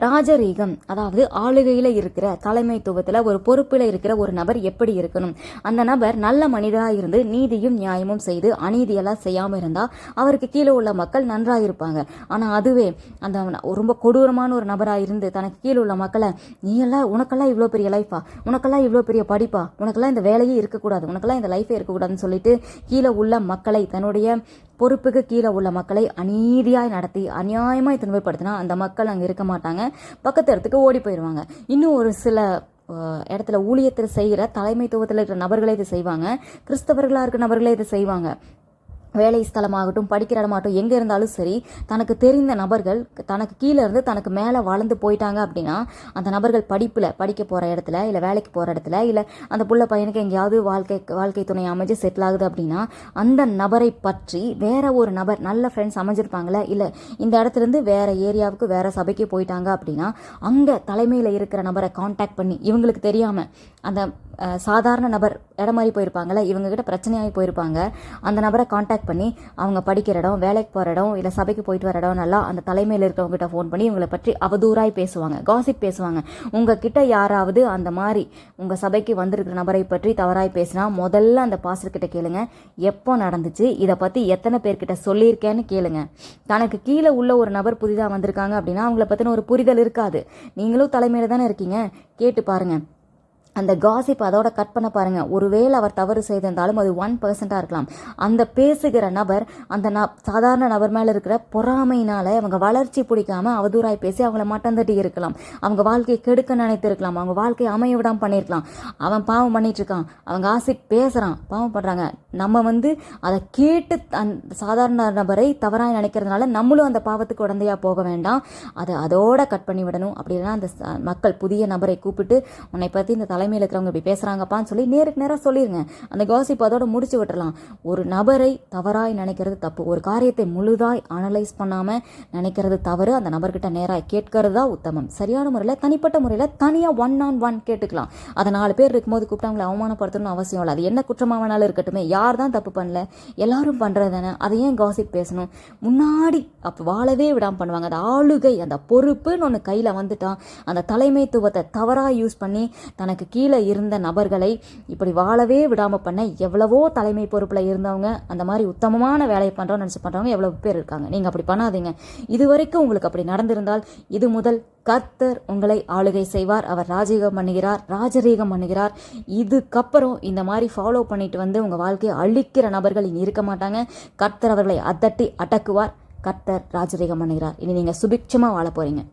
ராஜரீகம், அதாவது ஆளுகையில் இருக்கிற தலைமைத்துவத்தில் ஒரு பொறுப்பில் இருக்கிற ஒரு நபர் எப்படி இருக்கணும்? அந்த நபர் நல்ல மனிதராக இருந்து நீதியும் நியாயமும் செய்து அநீதியெல்லாம் செய்யாமல் இருந்தால் அவருக்கு கீழே உள்ள மக்கள் நன்றாக இருப்பாங்க. ஆனால் அதுவே அந்த ரொம்ப கொடூரமான ஒரு நபராக இருந்து தனக்கு கீழே உள்ள மக்களை, உனக்கெல்லாம் இவ்வளோ பெரிய லைஃபா, உனக்கெல்லாம் இவ்வளோ பெரிய படிப்பா, உனக்கெல்லாம் இந்த வேலையே இருக்கக்கூடாது, உனக்கெல்லாம் இந்த லைஃபே இருக்கக்கூடாதுன்னு சொல்லிட்டு கீழே உள்ள மக்களை, தன்னுடைய பொறுப்புக்கு கீழே உள்ள மக்களை அநீதியாய் நடத்தி அநியாயமாய் துன்பப்படுத்தினா அந்த மக்கள் அங்கே இருக்க மாட்டாங்க, பக்கத்து இடத்துக்கு ஓடி போயிடுவாங்க. இன்னும் ஒரு சில இடத்துல ஊழியத்தில் செய்கிற தலைமைத்துவத்தில் இருக்கிற நபர்களே இதை செய்வாங்க, கிறிஸ்தவர்களாக இருக்கிற நபர்களே இதை செய்வாங்க. வேலை ஸ்தலமாகட்டும், படிக்கிற இடமாகட்டும், எங்கே இருந்தாலும் சரி, தனக்கு தெரிந்த நபர்கள் தனக்கு கீழே இருந்து தனக்கு மேலே வளர்ந்து போயிட்டாங்க அப்படின்னா அந்த நபர்கள் படிக்க போகிற இடத்துல, இல்லை வேலைக்கு போகிற இடத்துல, இல்லை அந்த புள்ள பையனுக்கு எங்கேயாவது வாழ்க்கை துணை அமைஞ்சு செட்டில் ஆகுது அப்படின்னா அந்த நபரை பற்றி வேற ஒரு நபர், நல்ல ஃப்ரெண்ட்ஸ் அமைஞ்சிருப்பாங்களே, இல்லை இந்த இடத்துலேருந்து வேற ஏரியாவுக்கு வேற சபைக்கு போயிட்டாங்க அப்படின்னா அங்கே தலைமையில் இருக்கிற நபரை காண்டாக்ட் பண்ணி, இவங்களுக்கு தெரியாமல் அந்த சாதாரண நபர் இடம் மாதிரி போயிருப்பாங்களே, இவங்ககிட்ட பிரச்சனையாகி போயிருப்பாங்க, அந்த நபரை காண்டாக்ட் பண்ணி அவங்க படிக்கிற இடம், வேலைக்கு போகிற இடம், இல்லை சபைக்கு போயிட்டு வர இடம் நல்லா அந்த தலைமையில் இருக்கிறவங்ககிட்ட ஃபோன் பண்ணி இவங்களை பற்றி அவதூறாய் பேசுவாங்க, காசிப் பேசுவாங்க. உங்ககிட்ட யாராவது அந்த மாதிரி உங்கள் சபைக்கு வந்திருக்கிற நபரை பற்றி தவறாய் பேசினா முதல்ல அந்த பாஸ்டர்கிட்ட கேளுங்க, எப்போ நடந்துச்சு, இதை பற்றி எத்தனை பேர்கிட்ட சொல்லியிருக்கேன்னு கேளுங்க. தனக்கு கீழே உள்ள ஒரு நபர் புதிதாக வந்திருக்காங்க அப்படின்னா அவங்கள பற்றின ஒரு புரிதல் இருக்காது. நீங்களும் தலைமையில் தானே இருக்கீங்க, கேட்டு பாருங்கள். அந்த காசிப் அதோட கட் பண்ண பாருங்க. ஒருவேளை அவர் தவறு செய்திருந்தாலும் அது 1% இருக்கலாம். அந்த பேசுகிற நபர் அந்த சாதாரண நபர் மேலே இருக்கிற பொறாமையினால அவங்க வளர்ச்சி பிடிக்காம அவதூறாய் பேசி அவங்கள மட்டம் தட்டி இருக்கலாம், அவங்க வாழ்க்கையை கெடுக்க நினைத்திருக்கலாம், அவங்க வாழ்க்கையை அமைய விடாமல் பண்ணியிருக்கலாம். அவன் பாவம் பண்ணிட்டு இருக்கான், அவங்க காசிப் பேசுகிறான், பாவம் பண்ணுறாங்க. நம்ம அதை கேட்டு அந்த சாதாரண நபரை தவறாக நினைக்கிறதுனால நம்மளும் அந்த பாவத்துக்கு உடந்தையாக போக வேண்டாம். அதோட கட் பண்ணி விடணும். அப்படின்னா அந்த மக்கள் புதிய நபரை கூப்பிட்டு உன்னை பற்றி இந்த தலைமையில் இருக்கிறவங்க இப்படி பேசுகிறாங்கப்பான்னு சொல்லி நேருக்கு நேராக சொல்லிடுங்க. அந்த காசிப் அதோட முடிச்சு விட்டுறலாம். ஒரு நபரை தவறாய் நினைக்கிறது தப்பு. ஒரு காரியத்தை முழுதாய் அனலைஸ் பண்ணாமல் நினைக்கிறது தவறு. அந்த நபர்கிட்ட நேராக கேட்கறது தான் உத்தமம். சரியான முறையில் தனிப்பட்ட முறையில் தனியாக 1-on-1 கேட்டுக்கலாம். அதை 4 பேர் இருக்கும்போது கூப்பிட்டு அவங்களை அவமானப்படுத்தணும்னு அவசியம் இல்லை. அது என்ன குற்றமாக வேணாலும் இருக்கட்டுமே, யார் தான் தப்பு பண்ணல, எல்லாரும் பண்ணுறது தானே, அதை ஏன் காசிப் பேசணும்? முன்னாடி அப்போ வாழவே விடாமல் பண்ணுவாங்க. அந்த ஆளுகை, அந்த பொறுப்புன்னு ஒன்று கையில் வந்துட்டான், அந்த தலைமைத்துவத்தை தவறாக யூஸ் பண்ணி தனக்கு கீழே இருந்த நபர்களை இப்படி வாழவே விடாமல் பண்ண எவ்வளவோ தலைமை பொறுப்பில் இருந்தவங்க, அந்த மாதிரி உத்தமமான வேலையை பண்ணுறோம்னு நினச்சி பண்ணுறவங்க எவ்வளோ பேர் இருக்காங்க. நீங்கள் அப்படி பண்ணாதீங்க. இது வரைக்கும் உங்களுக்கு அப்படி நடந்திருந்தால் இது முதல் கர்த்தர் உங்களை ஆளுகை செய்வார். அவர் ராஜரீகம் பண்ணுகிறார். இதுக்கப்புறம் இந்த மாதிரி ஃபாலோ பண்ணிட்டு உங்கள் வாழ்க்கையை அழிக்கிற நபர்கள் இனி இருக்க மாட்டாங்க. கர்த்தர் அவர்களை அதட்டி அடக்குவார். கர்த்தர் ராஜரீகம் பண்ணுகிறார். இனி நீங்கள் சுபிட்சமாக வாழ போகிறீங்க.